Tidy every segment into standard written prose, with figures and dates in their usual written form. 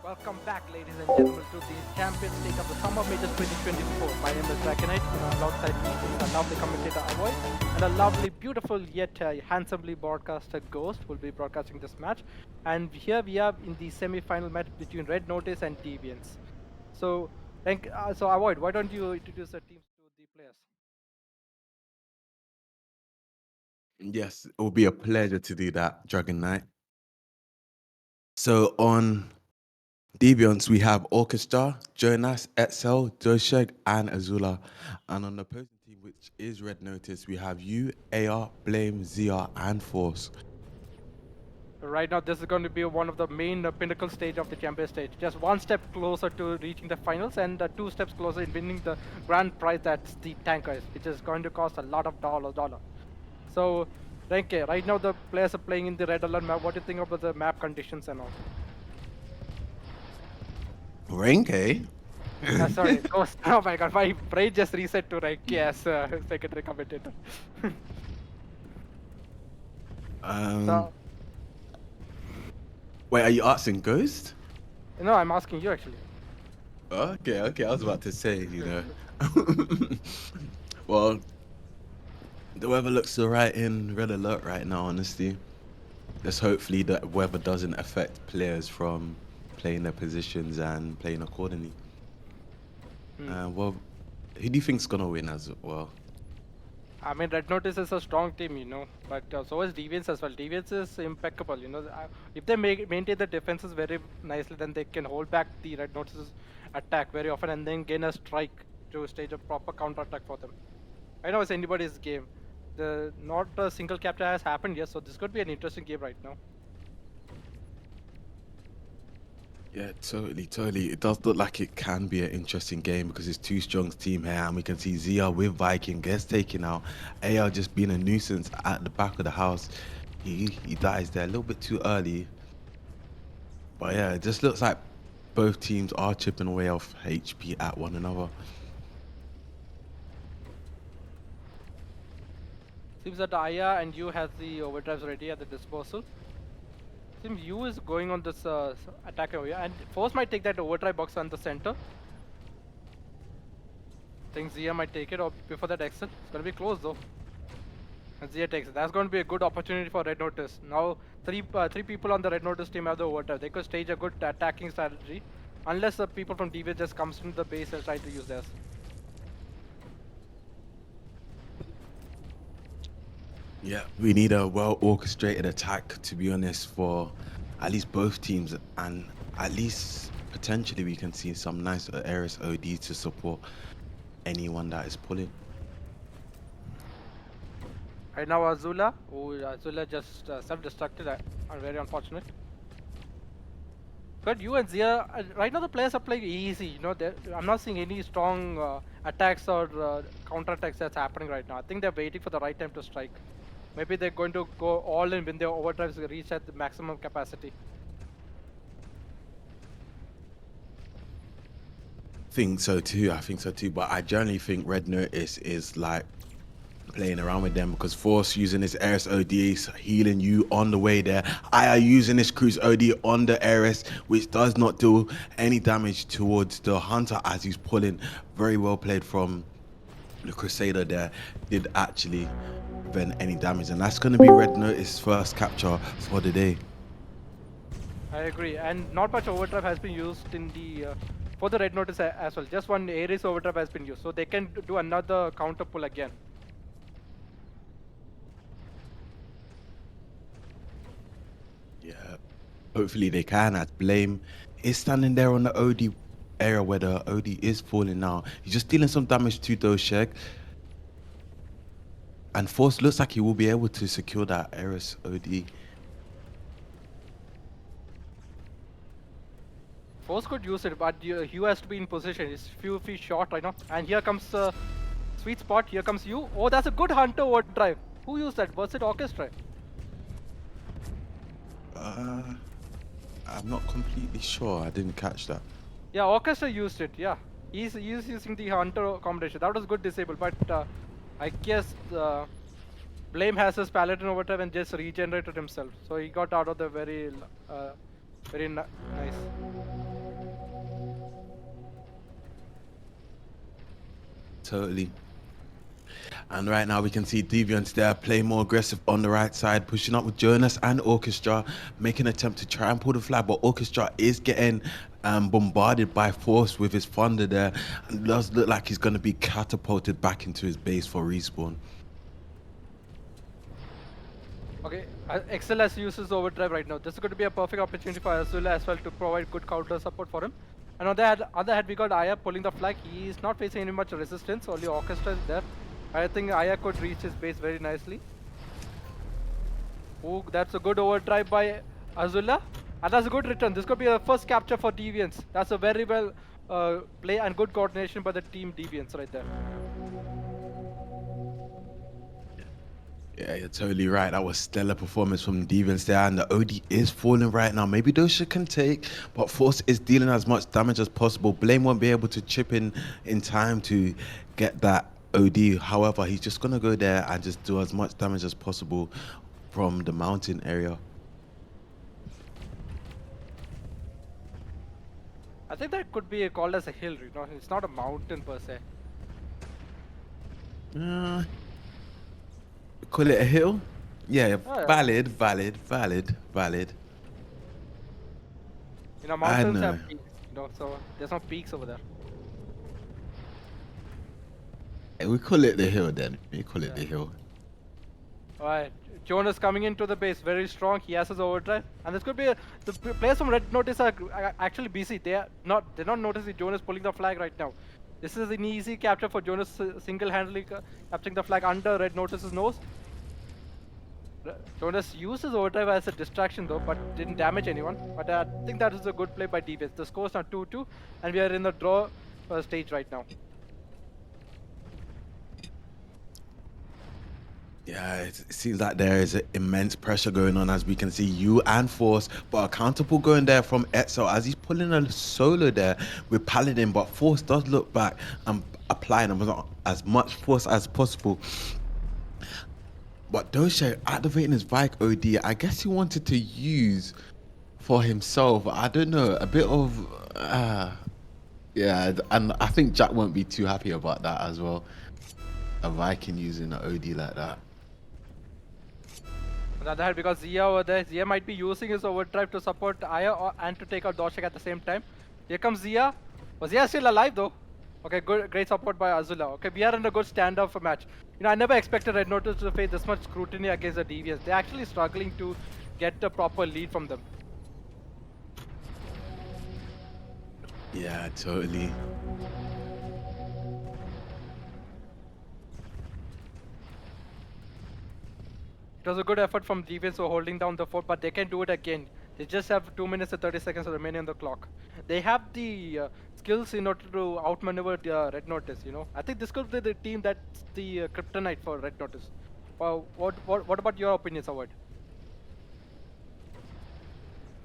Welcome back, ladies and gentlemen, to the Champions League of the Summer Majors 2024. My name is Dragonite, and alongside me is a lovely commentator Avoid, and a lovely, beautiful, yet handsomely broadcaster Ghost will be broadcasting this match. And here we are in the semi-final match between Red Notice and Deviants. So, so Avoid, why don't you introduce the teams to the players? Yes, it will be a pleasure to do that, Dragon Knight. So on Deviants, we have Orchestra, Jonas, Etzel, Dosheg, and Azula. And on the opposing team, which is Red Notice, we have you, AR, Blame, ZR, and Force. Right now, this is going to be one of the main pinnacle stage of the champion stage. Just one step closer to reaching the finals, and two steps closer in winning the grand prize. That's the tankers, which is going to cost a lot of dollar. So, Renke, right now the players are playing in the red alert map. What do you think about the map conditions and all? Renke? Sorry, Ghost. Oh my god, my brain just reset to Renke as secondary commentator. um, So, wait, are you asking Ghost? no, I'm asking you actually. Okay, I was about to say. Well, the weather looks alright in Red Alert right now, honestly. Just hopefully the weather doesn't affect players from playing their positions and playing accordingly. Hmm. Well, who do you think's gonna win as well? I mean, Red Notice is a strong team, but so is Deviants as well. Deviants is impeccable. If they maintain the defenses very nicely, then they can hold back the Red Notice's attack very often and then gain a strike to stage a proper counter attack for them. I know it's anybody's game. The not a single capture has happened yet, so this could be an interesting game right now. Yeah, totally. It does look like it can be an interesting game because it's two strong team here, and we can see Zia with Viking gets taken out. AR just being a nuisance at the back of the house. He dies there a little bit too early. But yeah, it just looks like both teams are chipping away off HP at one another. Seems that Aya and you has the overdrives ready at the disposal. Seems you is going on this attack area, and Force might take that overdrive box on the center. Think Zia might take it, or before that exit. It's gonna be close though. And Zia takes it. That's going to be a good opportunity for Red Notice. Now, three people on the Red Notice team have the overdrive. They could stage a good attacking strategy, unless the people from DV just comes into the base and try to use theirs. Yeah, we need a well orchestrated attack, to be honest, for at least both teams, and at least potentially we can see some nice Ares OD to support anyone that is pulling. Right now, Azula just self-destructed. Very unfortunate. But you and Zia, right now the players are playing easy. I'm not seeing any strong attacks or counter attacks that's happening right now. I think they're waiting for the right time to strike. Maybe they're going to go all in when their overdrives reach at the maximum capacity. I think so too. But I generally think Red Notice is like playing around with them because Force using his Ares OD healing you on the way there. I are using this Cruise OD on the Ares, which does not do any damage towards the Hunter as he's pulling. Very well played from the Crusader there. Did actually prevent any damage, and that's going to be Red Notice's first capture for the day. I agree, and not much overdrive has been used in the for the red notice as well. Just one Ares overdrive has been used, so they can do another counter pull again. Yeah, hopefully they can. As Blame is standing there on the OD area where the OD is falling now. He's just dealing some damage to Doshek. And Force looks like he will be able to secure that Eris OD. Force could use it, but Hugh has to be in position. He's few feet short right now, and here comes sweet spot. Here comes you. Oh, that's a good hunter overdrive. Who used that? Was it Orchestra? Uh, I'm not completely sure. I didn't catch that. Yeah, Orchestra used it. Yeah, he's using the hunter combination. That was good disable, but I guess Blame has his paladin overdrive and just regenerated himself, so he got out of the very Very nice. Totally. And right now we can see Deviants there playing more aggressive on the right side, pushing up with Jonas and Orchestra, making an attempt to try and pull the flag, but Orchestra is getting bombarded by Force with his thunder there, and it does look like he's going to be catapulted back into his base for respawn. Okay, XLS uses overdrive right now. This is going to be a perfect opportunity for Azula as well to provide good counter support for him. And on the other hand, we got Aya pulling the flag. He is not facing any much resistance. Only Orchestra is there. I think Aya could reach his base very nicely. Oh, that's a good overdrive by Azula. And that's a good return. This could be a first capture for Deviants. That's a very well play and good coordination by the team Deviants right there. Yeah, you're totally right. That was stellar performance from Deviants there, and the OD is falling right now. Maybe Dosha can take, but Force is dealing as much damage as possible. Blame won't be able to chip in time to get that OD. However, he's just gonna go there and just do as much damage as possible from the mountain area. I think that could be called as a hill, you know. It's not a mountain per se. Call it a hill? Yeah, Oh, yeah. valid. You know, I mountains know. have peaks, you know, so there's no peaks over there. We call it the hill then. We call it the hill. Alright, Jonas coming into the base very strong. He has his overdrive, and this could be the players from Red Notice are actually busy. They're not noticing Jonas pulling the flag right now. This is an easy capture for Jonas single-handedly capturing the flag under Red Notice's nose. Jonas uses overdrive as a distraction though, but didn't damage anyone. But I think that is a good play by Deviants. The score is now 2-2, and we are in the draw stage right now. Yeah, it seems like there is immense pressure going on, as we can see you and Force, but a counterpull going there from Etzel as he's pulling a solo there with Paladin, but Force does look back and applying as much force as possible. But Dosha activating his Vike OD, I guess he wanted to use for himself. I don't know, a bit of yeah, and I think Jack won't be too happy about that as well. A Viking using an OD like that. On the other hand, because Zia over there, Zia might be using his overdrive to support Aya and to take out Doshak at the same time. Here comes Zia. Oh, Zia is still alive though. Okay, good, great support by Azula. Okay, we are in a good standoff match. You know, I never expected Red Notice to face this much scrutiny against the Deviants. They're actually struggling to get a proper lead from them. Yeah, totally. It was a good effort from Deviants for holding down the fort, but they can do it again. They just have 2 minutes and 30 seconds remaining on the clock. They have the skills in order to outmaneuver the Red Notice, you know. I think this could be the team that's the kryptonite for Red Notice. What about your opinions, Howard?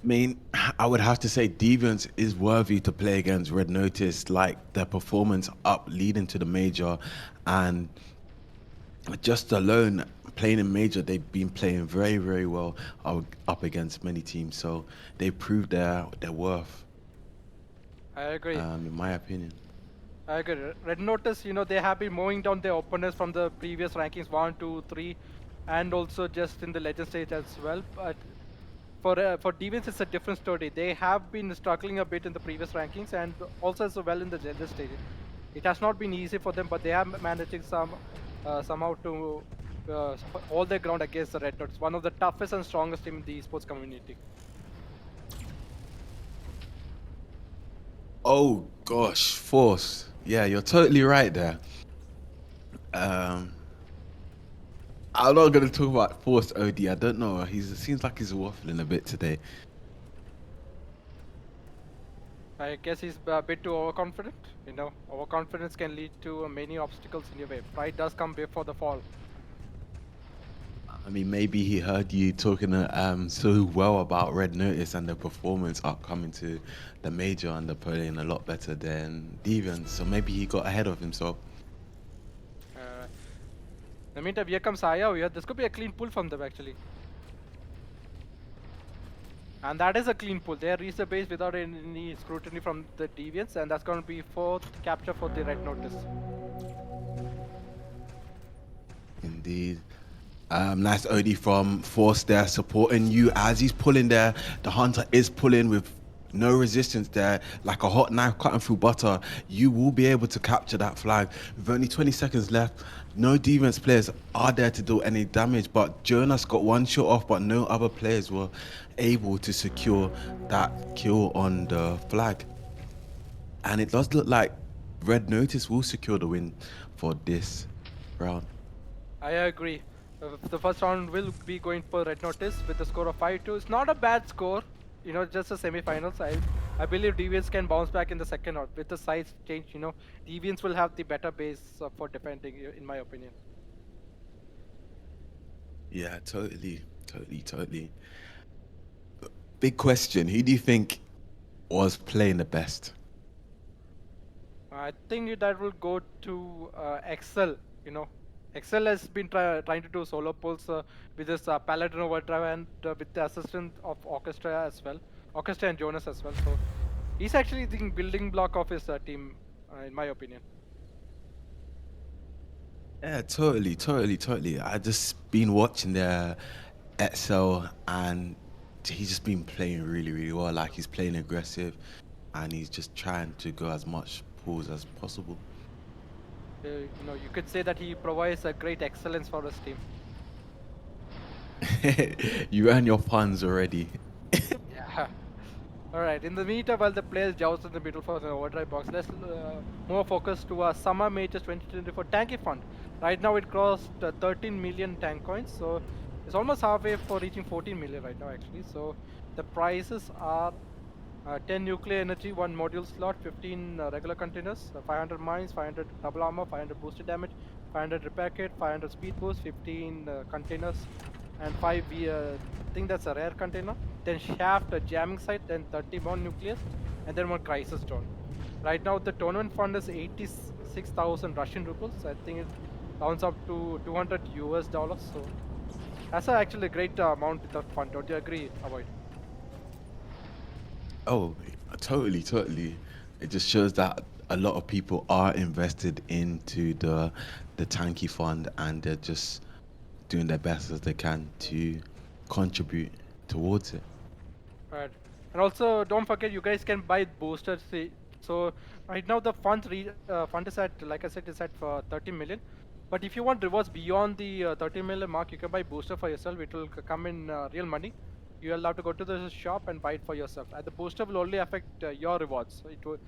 I mean, I would have to say Deviants is worthy to play against Red Notice, like their performance up leading to the major, and just alone playing in major, they've been playing very, very well up against many teams. So they proved their worth. I agree. In my opinion. I agree. Red Notice, you know, they have been mowing down their opponents from the previous rankings 1, 2, 3, and also just in the legend stage as well. But for Deviants, it's a different story. They have been struggling a bit in the previous rankings and also as well in the legend stage. It has not been easy for them, but they are managing somehow to hold their ground against the Red Notice, one of the toughest and strongest team in the esports community. Oh gosh, Force. Yeah, you're totally right there. I'm not gonna talk about Force OD. I don't know. It seems like he's waffling a bit today. I guess he's a bit too overconfident. You know, overconfidence can lead to many obstacles in your way. Pride does come before the fall. I mean, maybe he heard you talking so well about Red Notice and the performance upcoming to the major, and they're playing a lot better than Deviants. So maybe he got ahead of himself. In the meantime, here comes Aya. This could be a clean pull from them actually. And that is a clean pull. They reached the base without any scrutiny from the Deviants, and that's going to be fourth capture for the Red Notice. Indeed. Nice OD from Force there supporting you as he's pulling there. The Hunter is pulling with no resistance there, like a hot knife cutting through butter. You will be able to capture that flag. With only 20 seconds left, no defense players are there to do any damage, but Jonas got one shot off, but no other players were able to secure that kill on the flag. And it does look like Red Notice will secure the win for this round. I agree. The first round will be going for Red Notice with a score of 5-2. It's not a bad score, just a semi-finals. I believe Deviants can bounce back in the second round with the size change. Deviants will have the better base for defending, in my opinion. Yeah, totally. Big question. Who do you think was playing the best? I think that will go to Excel. Excel has been trying to do solo pulls with this Paladin Overdrive and with the assistance of Orchestra as well, Orchestra and Jonas as well. So he's actually the building block of his team, in my opinion. Yeah, totally. I just been watching the Excel and he's just been playing really well. Like he's playing aggressive and he's just trying to go as much pulls as possible. You could say that he provides a great excellence for his team. You earn your funds already. Yeah. All right. In the meantime, while the players joust in the middle for the overdrive box, let's more focus to our summer majors 2024 tanky fund. Right now, it crossed 13 million tank coins, so it's almost halfway for reaching 14 million right now, actually. So the prices are 10 nuclear energy, 1 module slot, 15 regular containers, 500 mines, 500 double armor, 500 boosted damage, 500 repair kit, 500 speed boost, 15 containers, and 5 I think that's a rare container. Then shaft, a jamming site, then 30 more nucleus, and then one crisis drone. Right now, the tournament fund is 86,000 Russian rubles. I think it rounds up to 200 US dollars. So that's actually a great amount with that fund. Don't you agree, Avoid? Oh, totally. It just shows that a lot of people are invested into the tanky fund and they're just doing their best as they can to contribute towards it. Right. And also, don't forget, you guys can buy boosters. So right now the fund is at, like I said, is at for 30 million. But if you want rewards beyond the 30 million mark, you can buy booster for yourself. It will come in real money. You will have to go to the shop and buy it for yourself. And the booster will only affect your rewards. It will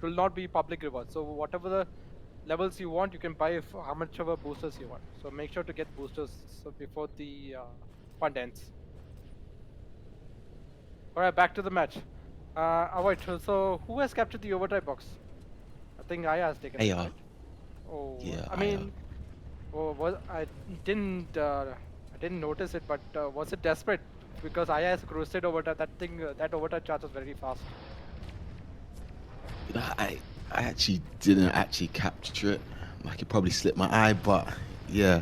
not be public rewards. So whatever the levels you want, you can buy how much of a boosters you want. So make sure to get boosters before the fund ends. Alright, back to the match. Wait, so who has captured the overdrive box? I think Aya has taken Hey, it, right? Oh, yeah, I I mean, didn't I didn't notice it, but was it desperate? Because Aya has crusade overdrive. That thing, that overdrive charges very fast. you know, I actually didn't actually capture it. Like it probably slipped my eye, but yeah.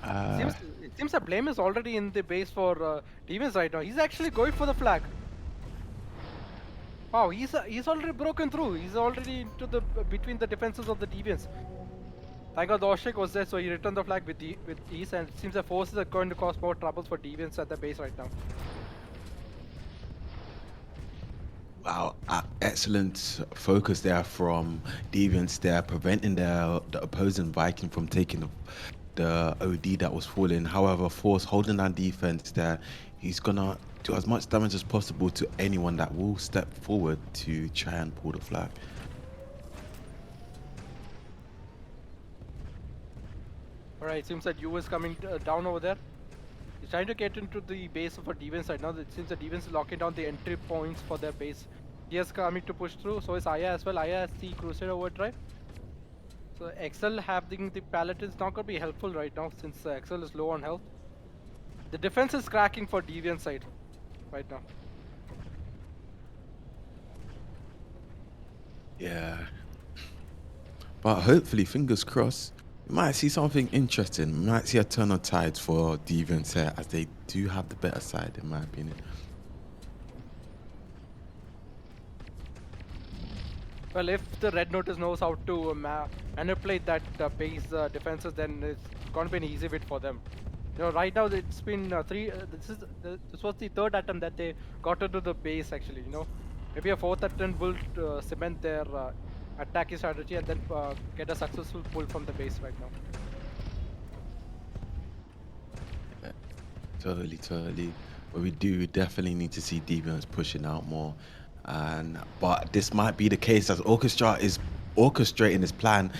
Uh, It seems that Blame is already in the base for Demons right now. He's actually going for the flag. Wow, he's already broken through. He's already into the between the defenses of the Deviants. Thank God the Oshik was there, so he returned the flag with ease, and it seems the forces are going to cause more troubles for Deviants at the base right now. wow, excellent focus there from Deviants there, preventing the opposing Viking from taking the OD that was falling. However, Force holding that defense there, he's gonna do as much damage as possible to anyone that will step forward to try and pull the flag. Alright, seems that U is coming down over there. He's trying to get into the base of a Deviants right now. It seems the Deviants is locking down the entry points for their base. He is coming to push through, so is Aya as well. Aya has the Crusade Overdrive. So Excel having the pallet is not going to be helpful right now since Excel is low on health. The defense is cracking for Deviant side right now. Yeah, but hopefully, fingers crossed, We might see something interesting. We might see a turn of tides for Deviants here, as they do have the better side, in my opinion. Well, if the Red Notice knows how to manipulate that base defenses, then it's going to be an easy win for them. Right now it's been three. This was the third attempt that they got into the base. Actually, maybe a fourth attempt will cement their attacking strategy and then get a successful pull from the base right now. Totally, totally. But we do definitely need to see Deviants pushing out more. But this might be the case as Orchestra is orchestrating his plan.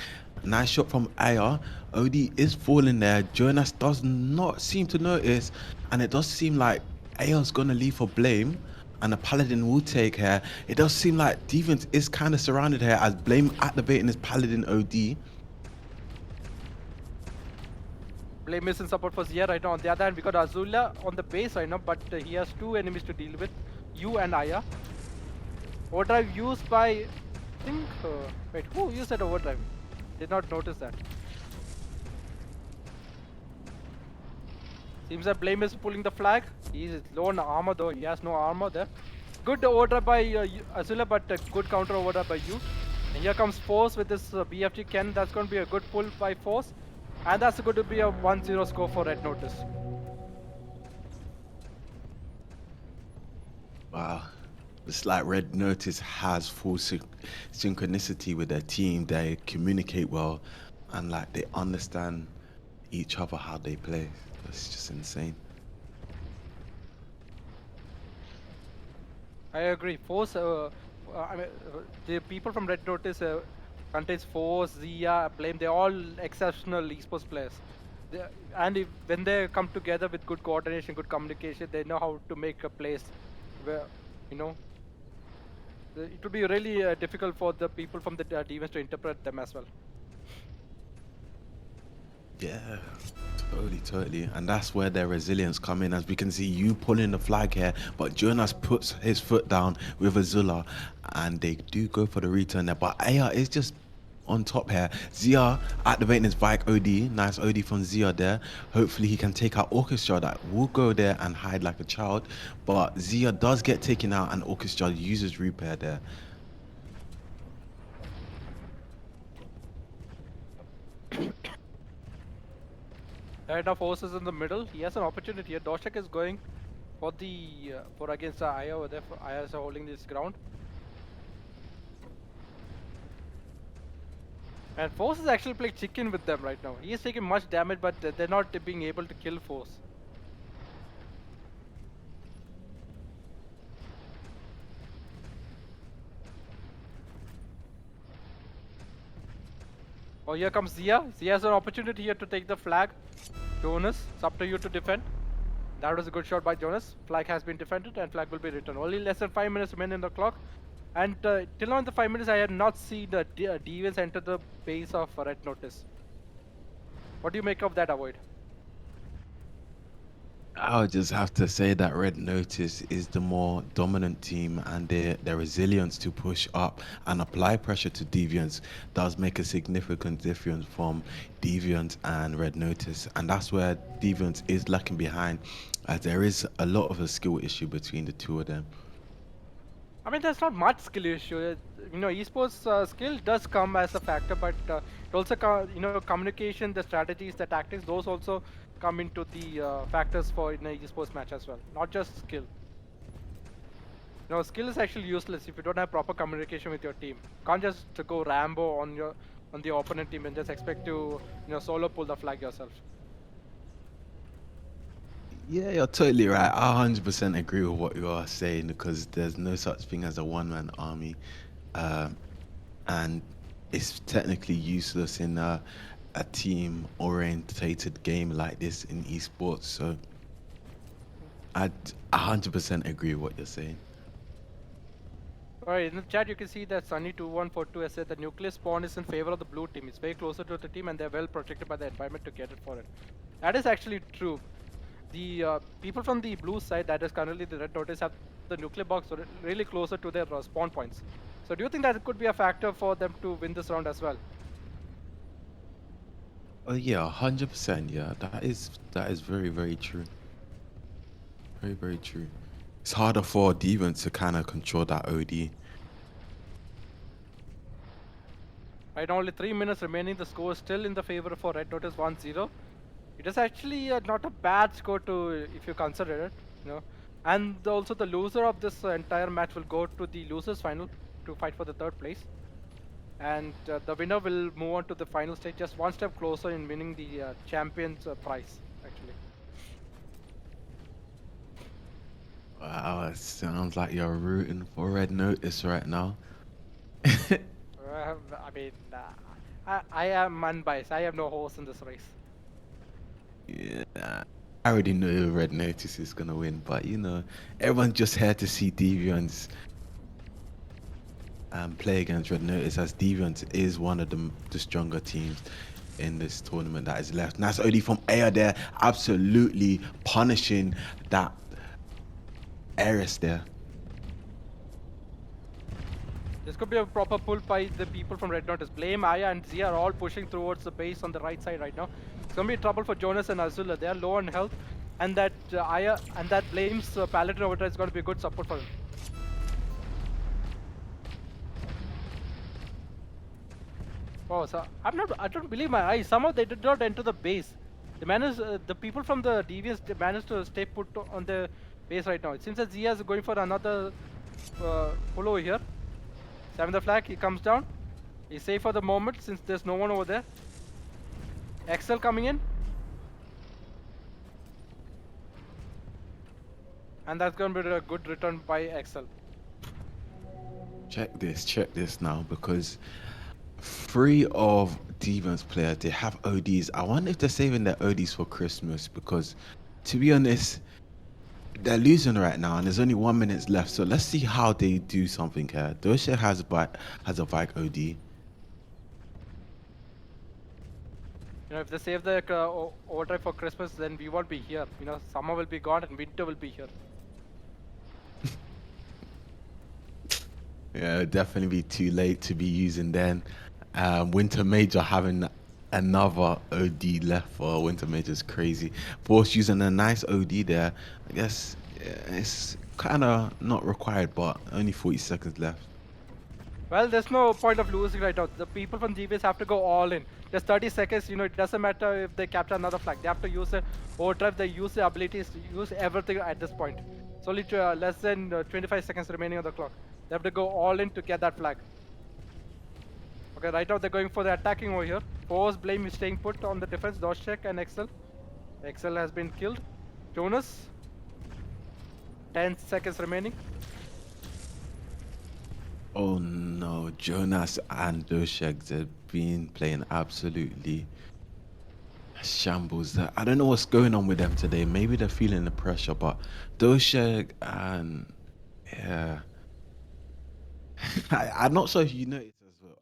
Nice shot from Aya. OD is falling there. Jonas does not seem to notice. And it does seem like Aya's gonna leave for blame. And the Paladin will take her. It does seem like Deviants is kind of surrounded here as Blame activating his Paladin OD. Blame is in support for Zia right now. On the other hand, we got Azula on the base right now, but he has two enemies to deal with, you and Aya. Overdrive used by, I think, wait, who used that overdrive? Did not notice that. Seems that Blame is pulling the flag. He is low on armor though, he has no armor there. Good overdrive by Azula, but good counter overdrive by you. And here comes Force with this BFG Ken. That's going to be a good pull by Force. And that's going to be a 1-0 score for Red Notice. Wow. It's like Red Notice has full synchronicity with their team. They communicate well and like they understand each other, how they play. It's just insane. I agree. Force, I mean, the people from Red Notice contains Force, Zia, Blame. They're all exceptional esports players. And when they come together with good coordination, good communication, they know how to make a place where, you know, it would be really difficult for the people from the Deviants to interpret them as well. Yeah, totally. And that's where their resilience come in. As we can see, you pulling the flag here, but Jonas puts his foot down with Azula, and they do go for the return there. But Aya is just on top here. Zia activating his bike OD. Nice OD from Zia there. Hopefully he can take out Orchestra that will go there and hide like a child. But Zia does get taken out and Orchestra uses repair there. Right now, Force is in the middle. He has an opportunity here. Doshak is going for the for against Aya over there. Aya is holding this ground. And Force is actually playing chicken with them right now. He is taking much damage, but they're not being able to kill Force. Oh, here comes Zia. Zia has an opportunity here to take the flag. Jonas, it's up to you to defend. That was a good shot by Jonas. Flag has been defended and flag will be returned. Only less than 5 minutes remain in the clock. And till now in the 5 minutes, I had not seen the Deviants enter the base of Red Notice. What do you make of that, Avoid? I would just have to say that Red Notice is the more dominant team, and their resilience to push up and apply pressure to Deviants does make a significant difference from Deviants and Red Notice. And that's where Deviants is lacking behind, as there is a lot of a skill issue between the two of them. I mean, there's not much skill issue. Esports skill does come as a factor, but it also, communication, the strategies, the tactics, those also come into the factors for in a esports match as well. Not just skill. Skill is actually useless if you don't have proper communication with your team. Can't just go Rambo on the opponent team and just expect to solo pull the flag yourself. Yeah, you're totally right. I 100% agree with what you are saying, because there's no such thing as a one-man army. And it's technically useless in a team-orientated game like this in esports. So I 100% agree with what you're saying. Alright, in the chat you can see that Sunny2142 has said the nuclear spawn is in favor of the blue team. It's very closer to the team and they're well protected by the environment to get it for it. That is actually true. The people from the blue side, that is currently the Red Notice, have the nuclear box really closer to their spawn points. So do you think that could be a factor for them to win this round as well? Oh yeah, 100%. Yeah, that is very very true. Very very true. It's harder for Devon to kind of control that OD. Right now, only 3 minutes remaining. The score is still in the favor for Red Notice 1-0. It is actually not a bad score to, if you consider it, you know. And also the loser of this entire match will go to the losers final to fight for the third place. And the winner will move on to the final stage, just one step closer in winning the champions prize, actually. Wow, it sounds like you're rooting for Red Notice right now. I mean, I am unbiased. I have no horse in this race. Yeah, I already know Red Notice is gonna win, but everyone's just here to see Deviants play against Red Notice, as Deviants is one of the stronger teams in this tournament that is left. And that's only from Aya there, absolutely punishing that Eris there. This could be a proper pull by the people from Red Notice. Blame, Aya, and Z are all pushing towards the base on the right side right now. It's gonna be trouble for Jonas and Azula. They are low on health, and that Aya and that Blame's Paladin over there is gonna be good support for him. Oh, so I don't believe my eyes. Somehow they did not enter the base. They managed, the people from the devious they managed to stay put on the base right now. It seems that Zia is going for another pull over here. Seven the flag, he comes down. He's safe for the moment since there's no one over there. Excel coming in, and that's going to be a good return by Excel. Check this now, because three of Deviant's players, they have ODs. I wonder if they're saving their ODs for Christmas, because to be honest, they're losing right now and there's only 1 minute left. So let's see how they do something here. Dosha has a bike OD. If they save the overdrive for Christmas, then we won't be here. Summer will be gone and winter will be here. Yeah, definitely be too late to be using then. Winter Major having another OD left for Winter Major is crazy. Force using a nice OD there. I guess it's kind of not required, but only 40 seconds left. Well, there's no point of losing right now. The people from GBS have to go all in. Just 30 seconds, it doesn't matter if they capture another flag. They have to use it overdrive, they use the abilities, to use everything at this point. It's only less than 25 seconds remaining on the clock. They have to go all in to get that flag. Okay, right now they're going for the attacking over here. Force Blame is staying put on the defense. Dodge check and Excel. Excel has been killed. Jonas, 10 seconds remaining. Oh no, Jonas and Doshek, they've been playing absolutely shambles. I don't know what's going on with them today. Maybe they're feeling the pressure, but Doshek and yeah, I'm not sure if you noticed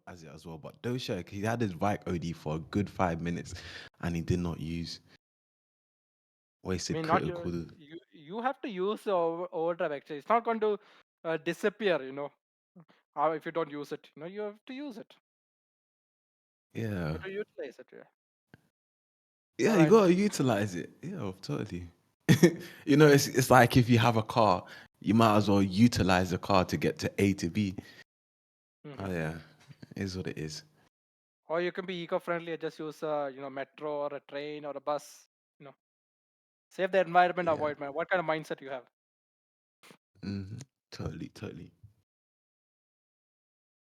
as well. But Doshek, he had his Vike OD for a good 5 minutes, and he did not use. I Wasted mean, not you. critical. You have to use the overdrive actually. It's not going to disappear, if you don't use it. You have to use it. You Yeah, have to utilize it. Yeah. All yeah, you right. gotta utilize it. Yeah, totally. It's like if you have a car, you might as well utilize the car to get to A to B. Oh Hmm. yeah, it is what it is. Or you can be eco-friendly and just use metro or a train or a bus. You know, save the environment. Yeah. Avoid man. What kind of mindset you have? Hmm. Totally, totally.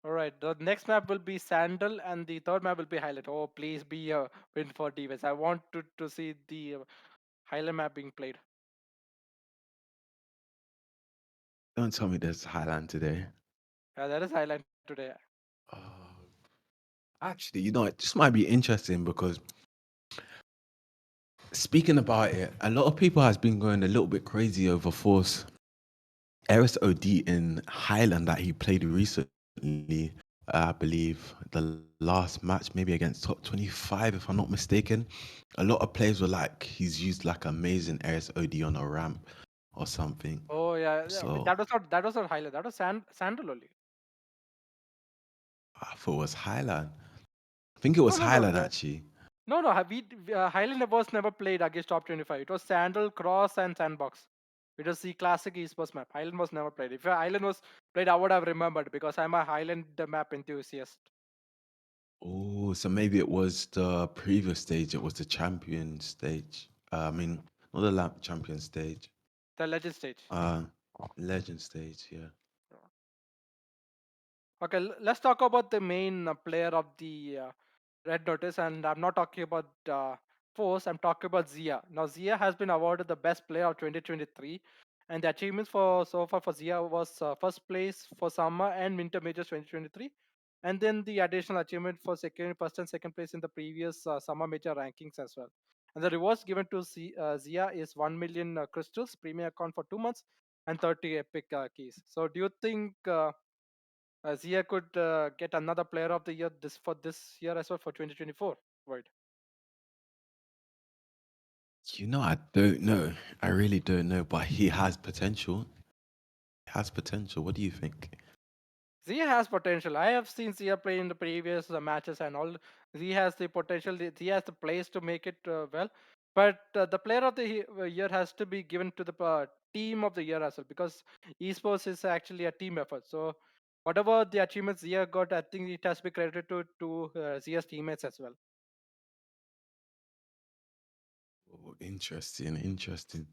All right. The next map will be Sandal, and the third map will be Highlight. Oh, please be a win for DVS. I want to see the Highlight map being played. Don't tell me there's Highland today. Yeah, that is Highlight today. Oh, actually, this might be interesting because speaking about it, a lot of people has been going a little bit crazy over Force Eris OD in Highland that he played recently. I believe the last match, maybe against top 25, if I'm not mistaken. A lot of players were like, he's used like amazing Eris OD on a ramp or something. Oh yeah, yeah, but So that was not Highlight. That was Sandal only. I thought it was Highland. I think it No, was no, no. Highland actually. No, no, Highland was never played against top 25. It was Sandal, Cross, and Sandbox. It was the classic esports map. Highland was never played. If Highland was played, I would have remembered because I'm a Highland map enthusiast. Oh, so maybe it was the previous stage. It was the champion stage. I mean, not the lap champion stage. The legend stage. Uh, legend stage. Yeah. Okay, let's talk about the main player of the Red Notice, and I'm not talking about Force. I'm talking about Zia. Now, Zia has been awarded the best player of 2023, and the achievements for so far for Zia was first place for summer and winter majors 2023, and then the additional achievement for first and second place in the previous summer major rankings as well. And the rewards given to Zia is 1 million crystals, premium account for 2 months, and 30 epic keys. So, do you think? Zia could get another player of the year this year as well for 2024. Right. I don't know. I really don't know, but he has potential. Has potential. What do you think? Zia has potential. I have seen Zia play in the previous matches and all. Zia has the potential. Zia has the place to make it well. But the player of the year has to be given to the team of the year as well because esports is actually a team effort. So whatever the achievements Zia got, I think it has to be credited to Zia's teammates as well. Oh, interesting. Interesting.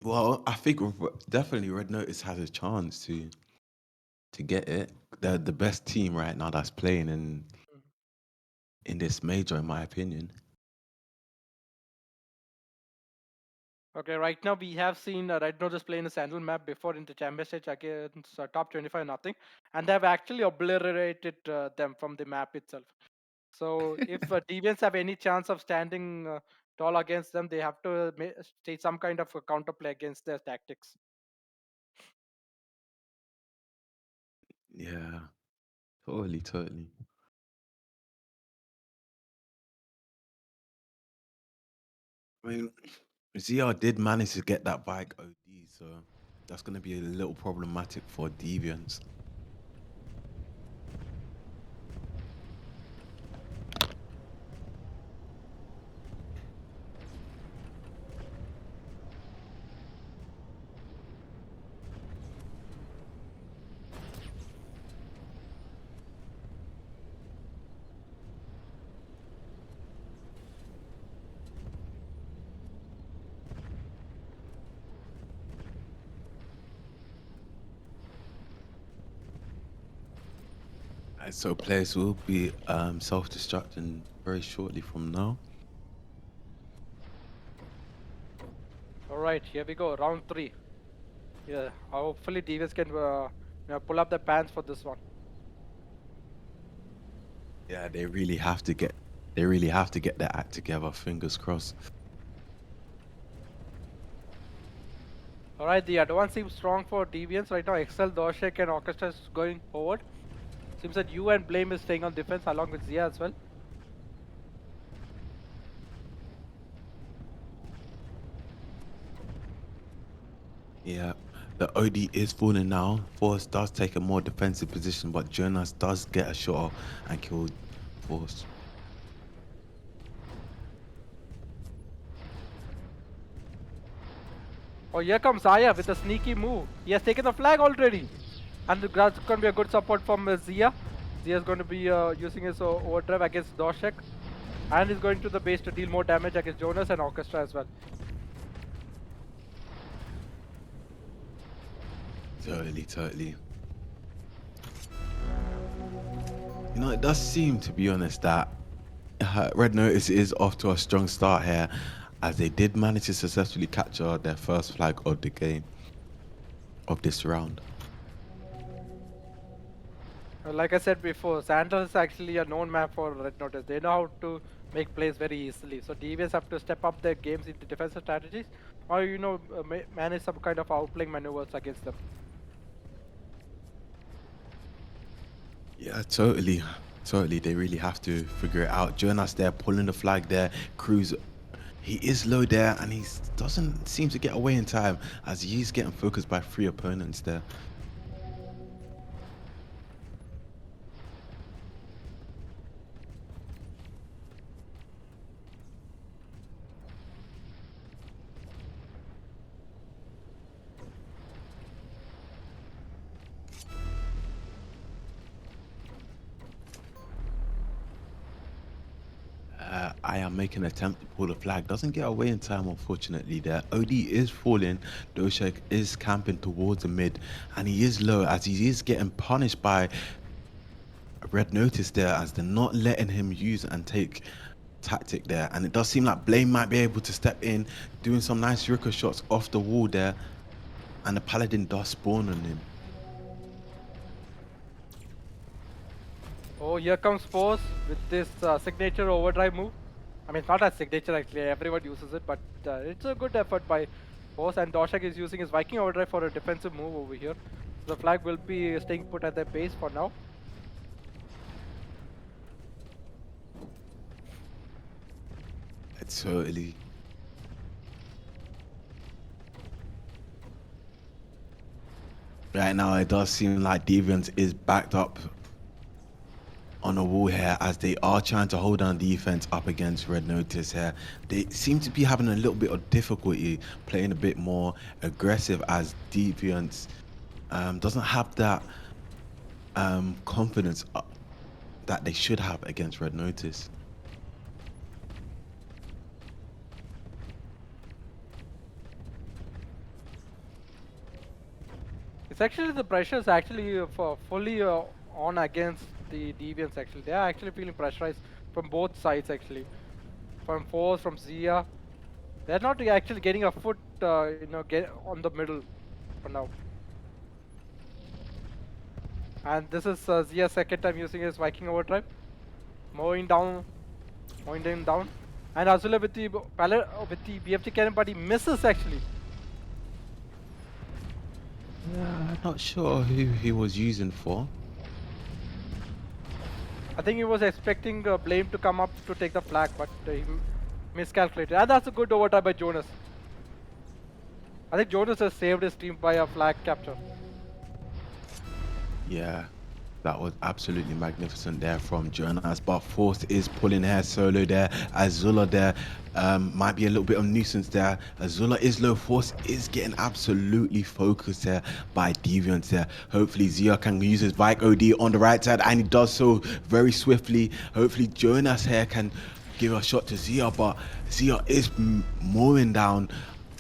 Well, I think definitely Red Notice has a chance to get it. They're the best team right now that's playing in this major, in my opinion. Okay, right now we have seen Red Notice play in the Sandal map before in the champion stage against top 25 nothing, and they have actually obliterated them from the map itself. So if Deviants have any chance of standing tall against them, they have to stage some kind of a counterplay against their tactics. Yeah, totally, totally. I mean, ZR did manage to get that bike OD, so that's going to be a little problematic for Deviants. So players will be self-destructing very shortly from now. All right, here we go, round three. Yeah, hopefully Deviants can pull up the pants for this one. Yeah, they really have to get their act together. Fingers crossed. All right, the advance seems strong for Deviants right now. Excel, Doshek, and Orchestra is going forward. Seems that you and Blame is staying on defense along with Zia as well. Yeah, the OD is falling now. Force does take a more defensive position, but Jonas does get a shot off and kill Force. Oh, here comes Aya with a sneaky move. He has taken the flag already. And that's going to be a good support from Zia. Zia is going to be using his overdrive against Doshek. And he's going to the base to deal more damage against Jonas and Orchestra as well. Totally, totally. It does seem, to be honest, that Red Notice is off to a strong start here, as they did manage to successfully capture their first flag of the game, of this round. Like I said before, Sandals is actually a known map for Red Notice. They know how to make plays very easily. So DVS have to step up their games into defensive strategies or, manage some kind of outplaying maneuvers against them. Yeah, totally. Totally. They really have to figure it out. Jonas there pulling the flag there. Cruz, he is low there and he doesn't seem to get away in time as he's getting focused by 3 opponents there. I am making an attempt to pull the flag. Doesn't get away in time, unfortunately. There, OD is falling. Doshek is camping towards the mid, and he is low as he is getting punished by Red Notice there, as they're not letting him use and take tactic there. And it does seem like Blame might be able to step in, doing some nice Ricochet shots off the wall there, and the Paladin does spawn on him. Oh, here comes Force with this signature overdrive move. I mean, it's not a signature actually, everyone uses it, but it's a good effort by Force, and Doshak is using his Viking overdrive for a defensive move over here. The flag will be staying put at their base for now. It's totally. Right now, it does seem like Deviants is backed up on a wall here, as they are trying to hold down defense up against Red Notice here. They seem to be having a little bit of difficulty playing a bit more aggressive, as Deviants doesn't have that confidence that they should have against Red Notice. It's actually the pressure is actually fully on against the Deviants actually. They are actually feeling pressurized from both sides actually. From Force, from Zia. They're not actually getting a foot, get on the middle for now. And this is Zia's second time using his Viking overdrive. Mowing him down. And Azula with the with the BFT cannon, but he misses actually. I'm not sure who he was using for. I think he was expecting Blame to come up to take the flag, but he miscalculated. And that's a good overdrive by Jonas. I think Jonas has saved his team by a flag capture. Yeah, that was absolutely magnificent there from Jonas. But Force is pulling hair solo there. Azula there might be a little bit of nuisance there. Azula is low. Force is getting absolutely focused there by Deviants there. Hopefully Zia can use his Vike OD on the right side, and he does so very swiftly. Hopefully Jonas here can give a shot to Zia, but Zia is mowing down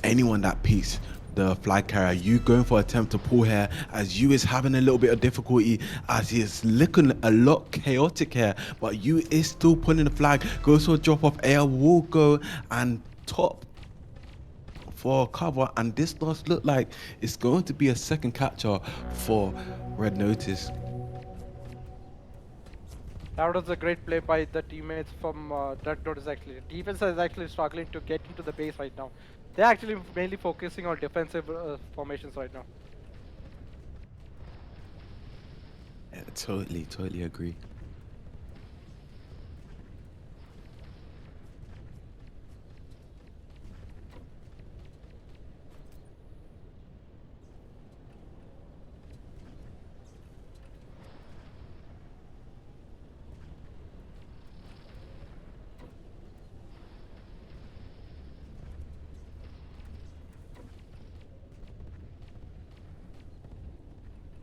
anyone that peeks the flag carrier. You going for attempt to pull here, as you is having a little bit of difficulty, as he is looking a lot chaotic here, but you is still pulling the flag. Goes for a drop off air, will go and top for cover, and this does look like it's going to be a second catcher for Red Notice. That was a great play by the teammates from Red Notice actually. Defense is actually struggling to get into the base right now. They're actually mainly focusing on defensive formations right now. Yeah, totally agree.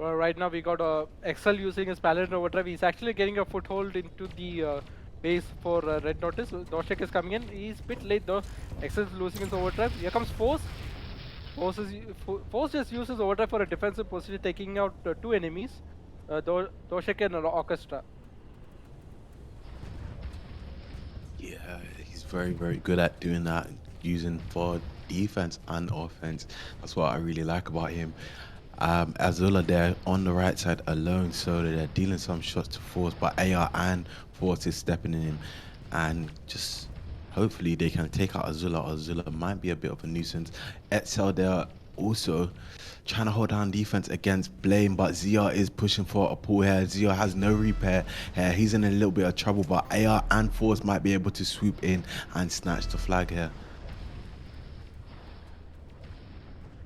Well, right now we got Excel using his Paladin overdrive. He's actually getting a foothold into the base for Red Notice. Doshek is coming in. He's a bit late though. Excel is losing his overdrive. Here comes Force. Force just uses overdrive for a defensive position, taking out two enemies, Doshek and Orchestra. Yeah, he's very good at doing that, using for defense and offense. That's what I really like about him. Azula there on the right side alone, so they're dealing some shots to Force, but AR and Force is stepping in, and just hopefully they can take out Azula. Azula might be a bit of a nuisance. Etzel there also trying to hold down defense against Blame, but Zia is pushing for a pull here. Zia has no repair here. He's in a little bit of trouble, but AR and Force might be able to swoop in and snatch the flag here.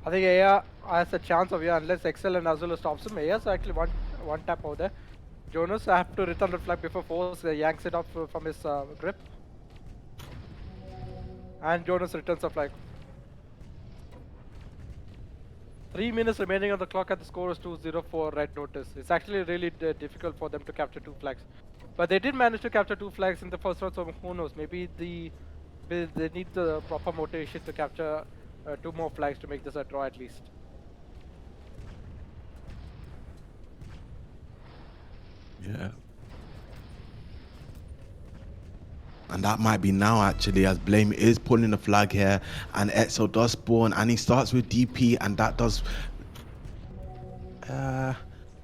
I think Aya has a chance of, yeah, unless Excel and Azula stops him. Aya's actually one tap over there. Jonas have to return the flag before Force yanks it off from his grip. And Jonas returns the flag. 3 minutes remaining on the clock, and the score is 2-0 for Red Notice. It's actually really difficult for them to capture two flags. But they did manage to capture two flags in the first round, so who knows? Maybe they need the proper motivation to capture two more flags to make this a draw at least. Yeah. And that might be now actually, as Blame is pulling the flag here, and Etzel does spawn, and he starts with DP, and uh,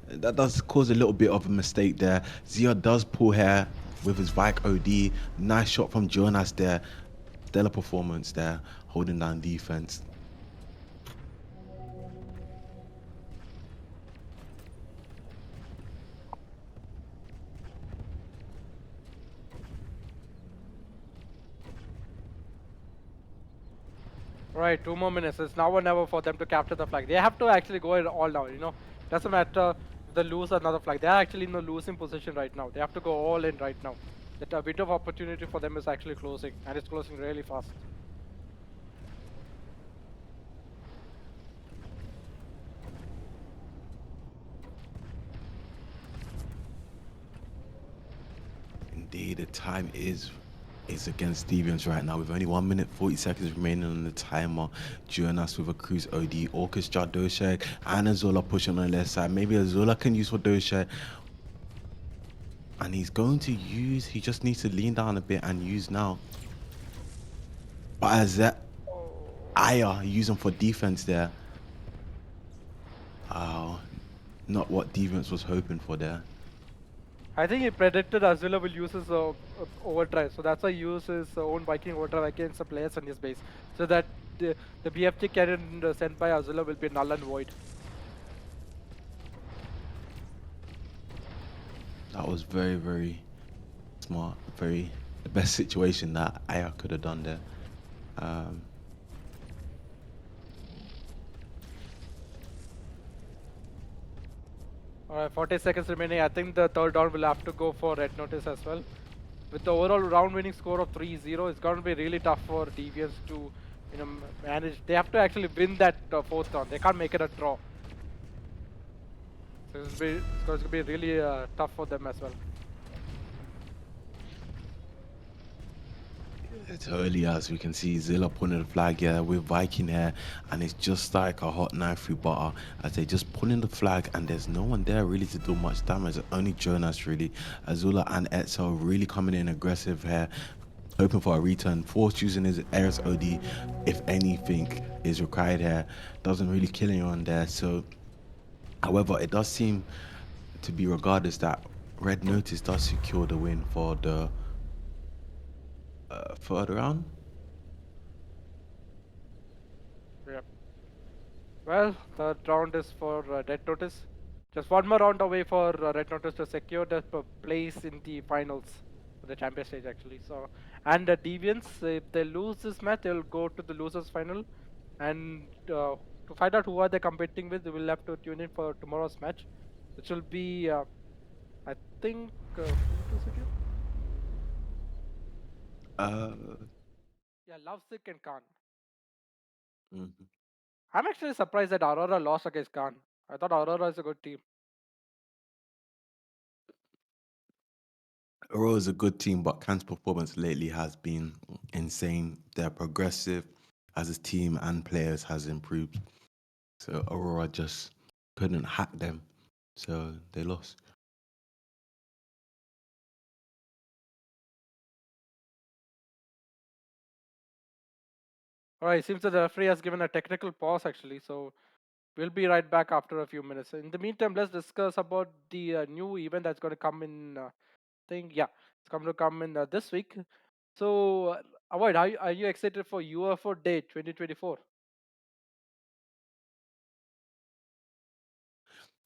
that does cause a little bit of a mistake there. Zia does pull here with his Vike OD. Nice shot from Jonas there. Stellar performance there, holding down defense. Right, 2 more minutes. It's now or never for them to capture the flag. They have to actually go it all down. Doesn't matter if they lose another flag. They're actually in a losing position right now. They have to go all in right now. That a window of opportunity for them is actually closing, and it's closing really fast. Indeed, the time is against Deviants right now with only 1 minute 40 seconds remaining on the timer. Jonas with a cruise OD, Orchestra Doshek, and Azula pushing on the left side. Maybe Azula can use for Doshek. And he's going to use, he just needs to lean down a bit and use now. But as that Oh. Aya using for defense there. Oh, not what Deviants was hoping for there. I think he predicted Azula will use his overdrive, so that's why he used his own Viking overdrive against the players on his base, so that the BFT cannon sent by Azula will be null and void. That was very, very smart. Very, the best situation that Aya could have done there. Um, Alright, 40 seconds remaining. I think the third round will have to go for red notice as well. With the overall round winning score of 3-0, it's going to be really tough for Deviants to manage. They have to actually win that fourth round. They can't make it a draw. So it's going to be really tough for them as well. It's early as we can see Zilla pulling the flag here with Viking here, and it's just like a hot knife through butter as they just pulling the flag, and there's no one there really to do much damage. Only Jonas really. Azula and Etzel really coming in aggressive here, hoping for a return. Force using his Ares OD if anything is required here. Doesn't really kill anyone there. So, however, it does seem to be regardless that Red Notice does secure the win for the third round. Yep. Well, third round is for red notice. Just one more round away for red notice to secure the place in the finals for the champion stage actually. So, and the Deviants, if they lose this match, they'll go to the losers final. And to find out who are they competing with, we will have to tune in for tomorrow's match, which will be, I think, who it is again? Uh, Yeah, Lovesick and Khan. mhm. I'm actually surprised that Aurora lost against Khan. I thought Aurora is a good team. Aurora is a good team, but Can's performance lately has been insane. They're progressive as a team and players has improved. So Aurora just couldn't hack them. So they lost. All right, seems that the referee has given a technical pause actually, so we'll be right back after a few minutes. In the meantime, let's discuss about the new event that's going to come in. Think yeah, it's going to come in this week. So, Avoid, are you excited for UFO Day 2024?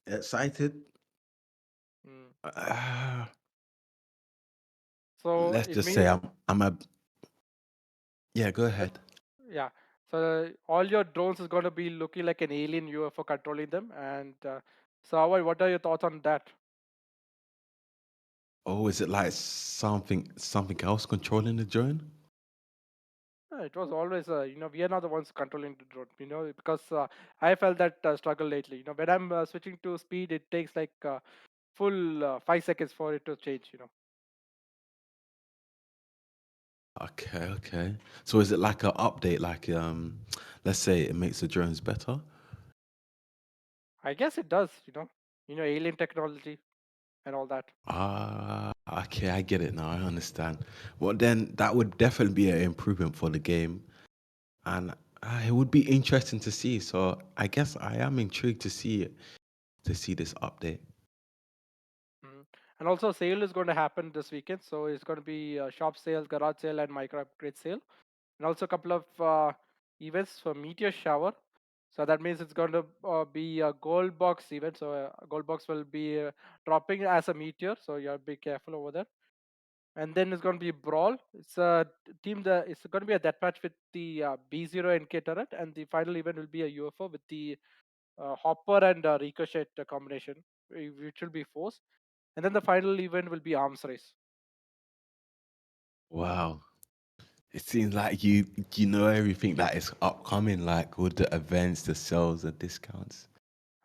Excited? Mm. Uh, So let's it just say means I'm a yeah. Go uh, ahead. yeah. So all your drones is going to be looking like an alien UFO controlling them. And so, Avoid, what are your thoughts on that? Oh, is it like something else controlling the drone? It was always, we are not the ones controlling the drone, because I felt that struggle lately. When I'm switching to speed, it takes like full 5 seconds for it to change. Okay, okay. So is it like an update? Like let's say it makes the drones better. I guess it does, alien technology and all that. Okay, I get it now. I understand. Well, then that would definitely be an improvement for the game, and it would be interesting to see. So I guess I am intrigued to see it, to see this update. Mhm. And also, sale is going to happen this weekend. So it's going to be shop sale, garage sale, and micro upgrade sale. And also a couple of events for Meteor Shower. So that means it's going to be a gold box event. So a gold box will be dropping as a meteor. So you have to be careful over there. And then it's going to be Brawl. It's a team. It's going to be a deathmatch with the B0 NK turret, and the final event will be a UFO with the Hopper and Ricochet combination, which will be force. And then the final event will be Arms Race. Wow. It seems like you know everything that is upcoming, like with the events, the sales, the discounts.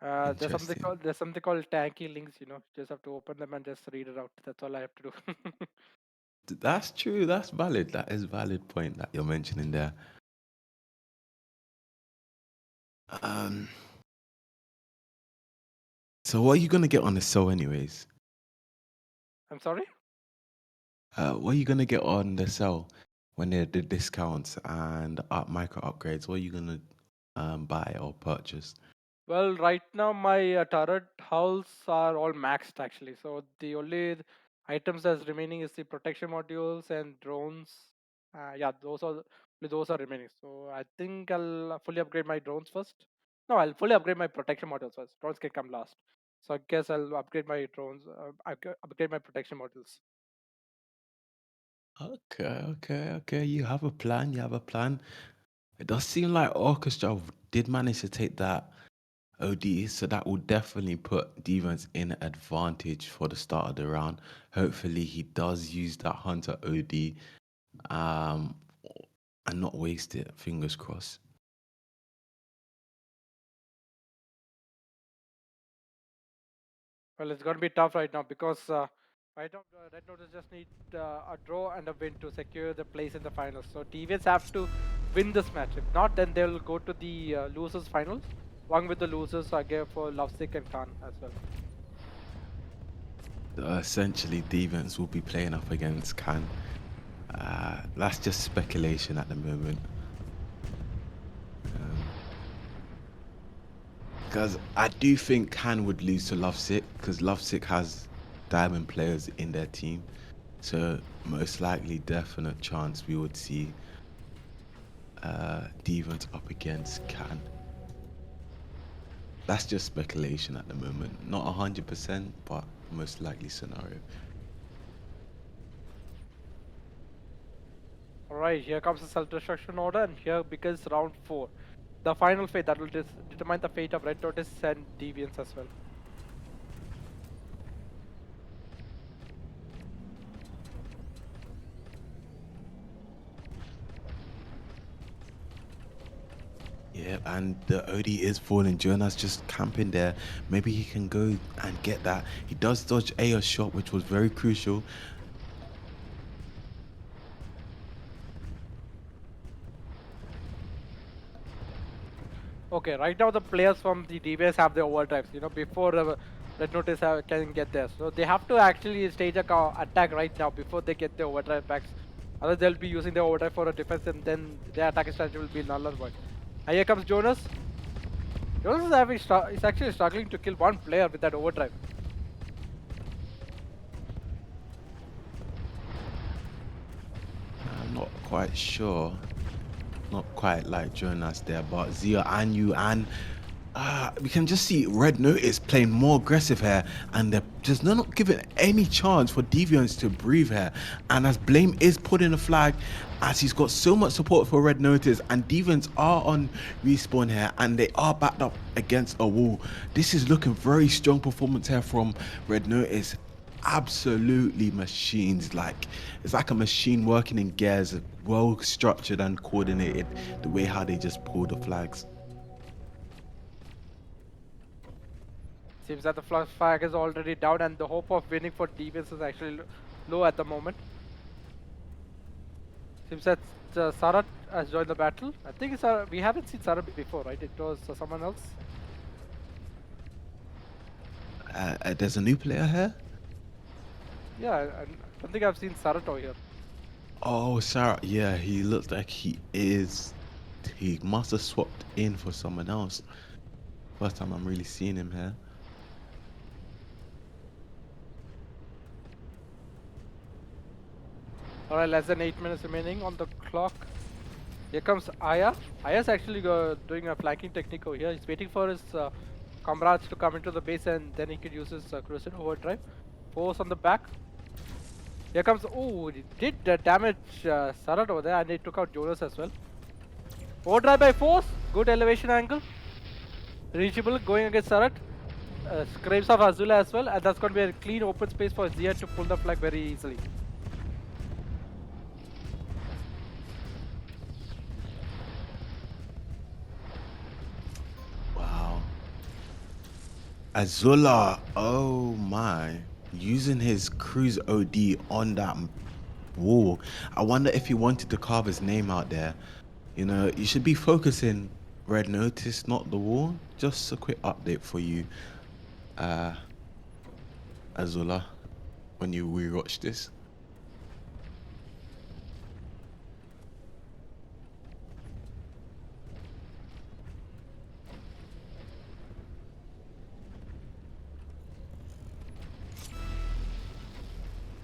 Interesting. There's something called tanky links. Just have to open them and just read it out. That's all I have to do. That's true. That's valid. That is valid point that you're mentioning there. Um, so what are you gonna get on the sale anyways? I'm sorry. What are you gonna get on the sale when they're the discounts and micro upgrades? What are you gonna buy or purchase? Well, right now my turret hulls are all maxed actually. So the only items that's remaining is the protection modules and drones. Yeah, those are remaining. So I think I'll fully upgrade my drones first. No, I'll fully upgrade my protection modules first. Drones can come last. So I guess I'll upgrade my drones. Upgrade my protection modules. Okay, okay, okay. You have a plan. You have a plan. It does seem like Orchestra did manage to take that OD, so that will definitely put Devons in advantage for the start of the round. Hopefully, he does use that Hunter OD um, and not waste it. Fingers crossed. Well, it's going to be tough right now because right now Red Notice just need a draw and a win to secure the place in the finals. So Deviants have to win this match. If not, then they will go to the losers finals, along with the losers again for Lovesick and Khan as well. Essentially, Devons will be playing up against Khan. That's just speculation at the moment. Because I do think Khan would lose to Lovesick because Lovesick has diamond players in their team. So most likely, definite chance we would see Devons up against Khan. That's just speculation at the moment. Not 100%, but most likely scenario. All right, here comes the self-destruction order, and here begins round 4. The final fate that will determine the fate of Red Notice and Deviants as well. Yeah, and the OD is falling. Jonas just camping there. Maybe he can go and get that. He does dodge a shot, which was very crucial. Okay, right now the players from the DBS have the overdrives, before Red Notice can get there. So they have to actually stage a attack right now before they get the overdrive packs. Otherwise they'll be using the overdrive for a defense and then their attacking strategy will be null and void. And here comes Jonas. Jonas is is actually struggling to kill one player with that overdrive. I'm not quite sure. Not quite like Jonas there, but Zia and you and we can just see Red Notice playing more aggressive here, and they're just not giving any chance for Deviants to breathe here. And as Blame is putting a flag, as he's got so much support for Red Notice, and Deviants are on respawn here, and they are backed up against a wall. This is looking very strong performance here from Red Notice. Absolutely machines, like it's like a machine working in gears, well structured and coordinated, the way how they just pull the flags. Seems that the flag is already down and the hope of winning for Deviants is actually low at the moment. Seems that Sarat has joined the battle. I think it's we haven't seen Sarat before, right? It was someone else. There's a new player here. Yeah, I don't think I've seen Sarat over here. Oh, Sarah. Yeah, he looks like he is. He must have swapped in for someone else. First time I'm really seeing him here. Alright, less than 8 minutes remaining on the clock. Here comes Aya. Aya's actually doing a flanking technique over here. He's waiting for his comrades to come into the base and then he could use his Crusade Overdrive. Force on the back. Here comes. Oh, he did damage Sarat over there and he took out Jonas as well. Overdrive by force. Good elevation angle. Reachable going against Sarat. Scrapes off Azula as well, and that's going to be a clean open space for Zia to pull the flag very easily. Wow. Azula, oh my. Using his cruise OD on that wall. I wonder if he wanted to carve his name out there. You know, you should be focusing Red Notice, not the wall. Just a quick update for you, Azula, when you rewatch this.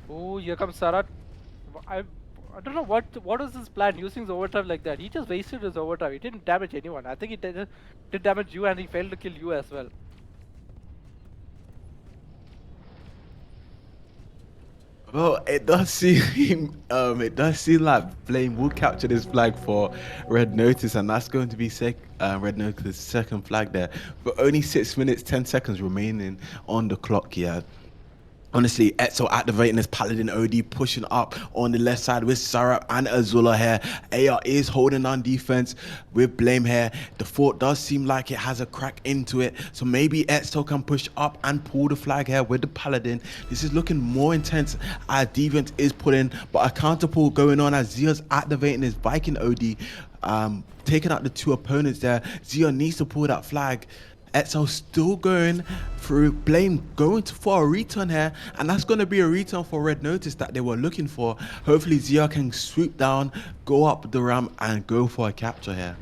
Oh, here comes Sarat. I don't know what was his plan using his overdrive like that. He just wasted his overdrive. He didn't damage anyone. I think he did damage you and he failed to kill you as well. Well, it does seem like Flame will capture this flag for Red Notice, and that's going to be Red Notice's second flag there. But only 6 minutes, 10 seconds remaining on the clock. Yeah. Honestly, Etzel activating his Paladin OD, pushing up on the left side with Sarap and Azula here. AR is holding on defense with Blame here. The fort does seem like it has a crack into it, so maybe Etzel can push up and pull the flag here with the Paladin. This is looking more intense as Deviant is pulling, but a counter pull going on as Zia's activating his Viking OD, taking out the two opponents there. Zia needs to pull that flag. Etzel still going through, Blame going for a return here, and that's going to be a return for Red Notice that they were looking for. Hopefully Zia can swoop down, go up the ramp and go for a capture here.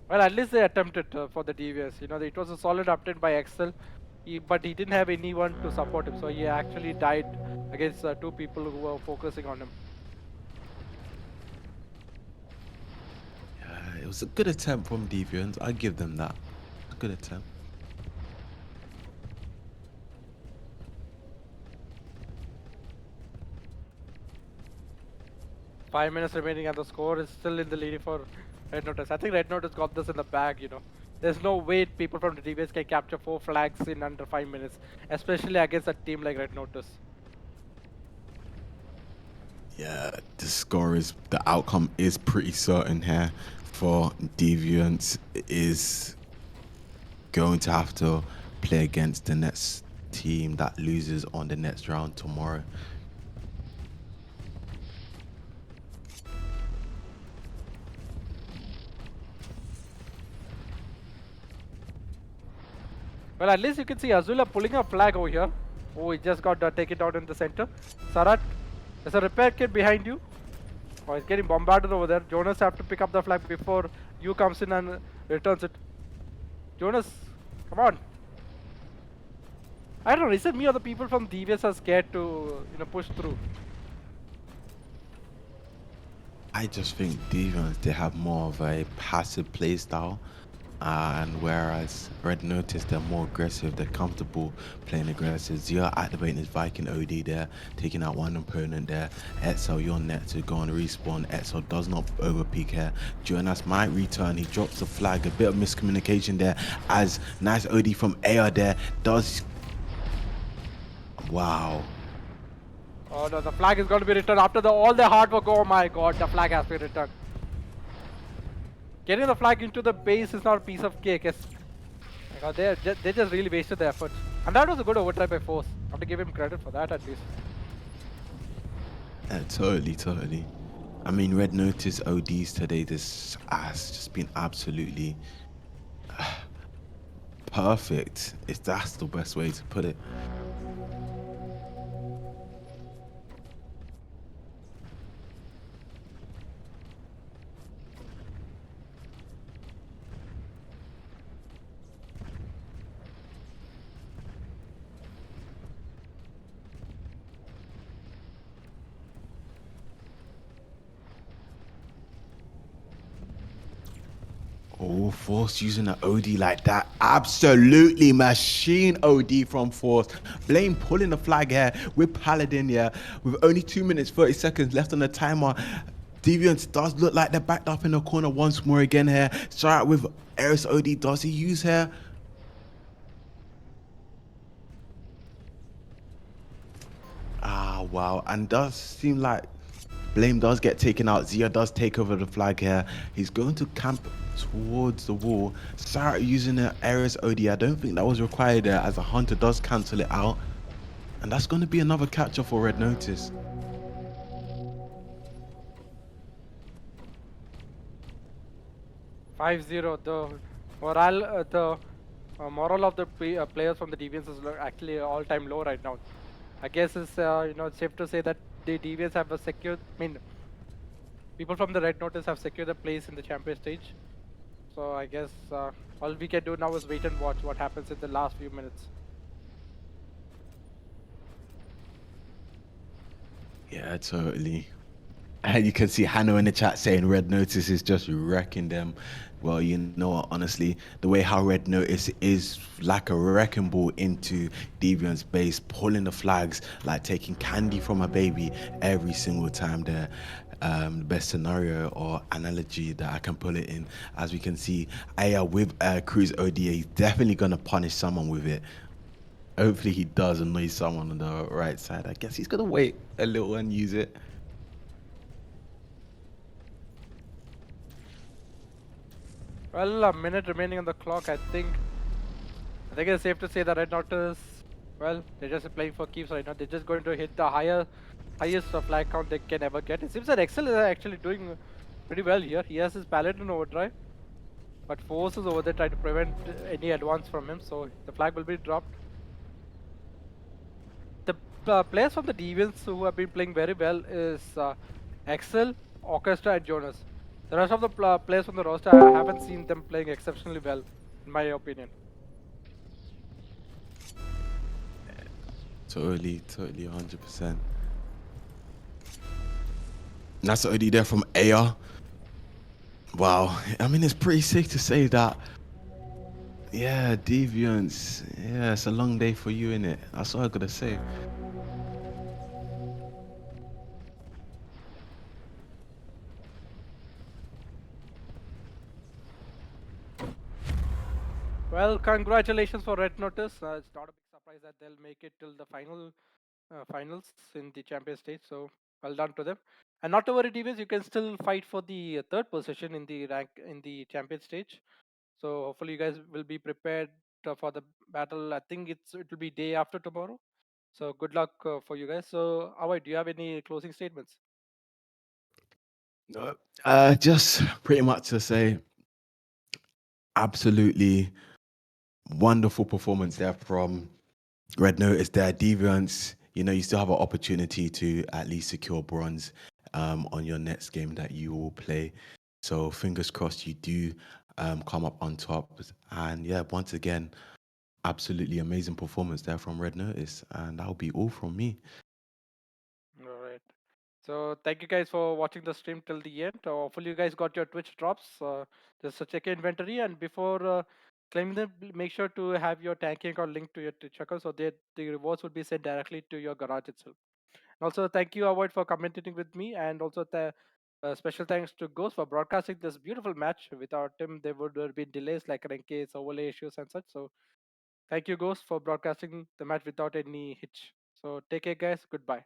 Well, at least they attempted for the DVS. You know, it was a solid attempt by Excel, but he didn't have anyone to support him, so he actually died against two people who were focusing on him. It was a good attempt from Deviants. I give them that. A good attempt. Five minutes remaining and the score is still in the lead for Red Notice. I think Red Notice got this in the bag, you know. There's no way people from the DBS can capture 4 flags in under 5 minutes, especially against a team like Red Notice. Yeah, the outcome is pretty certain here for Deviants. Is going to have to play against the next team that loses on the next round tomorrow. Well, at least you can see Azula pulling a flag over here. Oh, he just got taken out in the center. Sarat, there's a repair kit behind you. Oh, he's getting bombarded over there. Jonas have to pick up the flag before you comes in and returns it. Jonas, come on. I don't know, is it me or the people from DVS are scared to, push through? I just think Deviants, they have more of a passive play style. And whereas Red Notice, they're more aggressive, they're comfortable playing aggressive. Zia activating his Viking OD there, taking out one opponent there. Etzel, you're net to go on respawn. Etzel does not overpeak here. Jonas might return, he drops the flag, a bit of miscommunication there as nice OD from AR there does. Wow. Oh no, the flag is going to be returned after all the hard work. Oh my god, the flag has been returned. Getting the flag into the base is not a piece of cake. They just really wasted their efforts. And that was a good overdrive by Force. I have to give him credit for that at least. Totally, totally. I mean, Red Notice ODs today, this has just been absolutely perfect. If that's the best way to put it. Oh, Force using an OD like that. Absolutely machine OD from Force. Blame pulling the flag here with Paladin, yeah. With only 2 minutes, 30 seconds left on the timer. Deviants does look like they're backed up in the corner once more again here. Start with Eris OD. Does he use here? Ah, wow. And does seem like Blame does get taken out. Zia does take over the flag here. He's going to camp towards the wall. Sarah using the Ares OD. I don't think that was required there as the Hunter does cancel it out. And that's going to be another catcher for Red Notice. 5-0. The moral of the players from the Deviants is actually all-time low right now. I guess it's safe to say that the Deviants have a secure. I mean, people from the Red Notice have secured a place in the champion stage. So I guess all we can do now is wait and watch what happens in the last few minutes. Yeah, totally. And you can see Hannah in the chat saying Red Notice is just wrecking them. Well, you know what, honestly, the way how Red Notice is like a wrecking ball into Deviant's base, pulling the flags, like taking candy from a baby every single time there. The best scenario or analogy that I can pull it in. As we can see, Aya with Cruise ODA is definitely going to punish someone with it. Hopefully he does annoy someone on the right side. I guess he's going to wait a little and use it. Well, a minute remaining on the clock. I think it's safe to say that Red Notice, well, they're just playing for keeps right now. They're just going to hit the highest flag count they can ever get. It seems that Excel is actually doing pretty well here. He has his Paladin overdrive, but Force is over there trying to prevent any advance from him. So the flag will be dropped. The players from the Deviants who have been playing very well is Excel, Orchestra, and Jonas. The rest of the players from the roster, I haven't seen them playing exceptionally well, in my opinion. Totally, totally, 100%. That's already there from Aya. Wow. I mean, it's pretty safe to say that, yeah, Deviants, yeah, it's a long day for you, innit? That's all I gotta say. Well, congratulations for Red Notice. It's not a big surprise that they'll make it till the finals in the champion stage. So well done to them. And not to worry, Deviants, you can still fight for the third position in the rank in the champion stage. So hopefully you guys will be prepared for the battle. I think it will be day after tomorrow. So good luck for you guys. So Avoid, do you have any closing statements? Just pretty much to say, absolutely wonderful performance there from Red Notice there. Deviants, you know, you still have an opportunity to at least secure bronze on your next game that you will play. So fingers crossed you do come up on top. And yeah, once again, absolutely amazing performance there from Red Notice. And that'll be all from me. All right. So thank you guys for watching the stream till the end. Hopefully you guys got your Twitch drops. Just check your inventory and before claiming them, make sure to have your tanking account linked to your Twitch account so that the rewards will be sent directly to your garage itself. Also, thank you, Avoid, for commentating with me, and also the special thanks to Ghost for broadcasting this beautiful match. Without him, there would have been delays like rankings, overlay issues, and such. So, thank you, Ghost, for broadcasting the match without any hitch. So, take care, guys. Goodbye.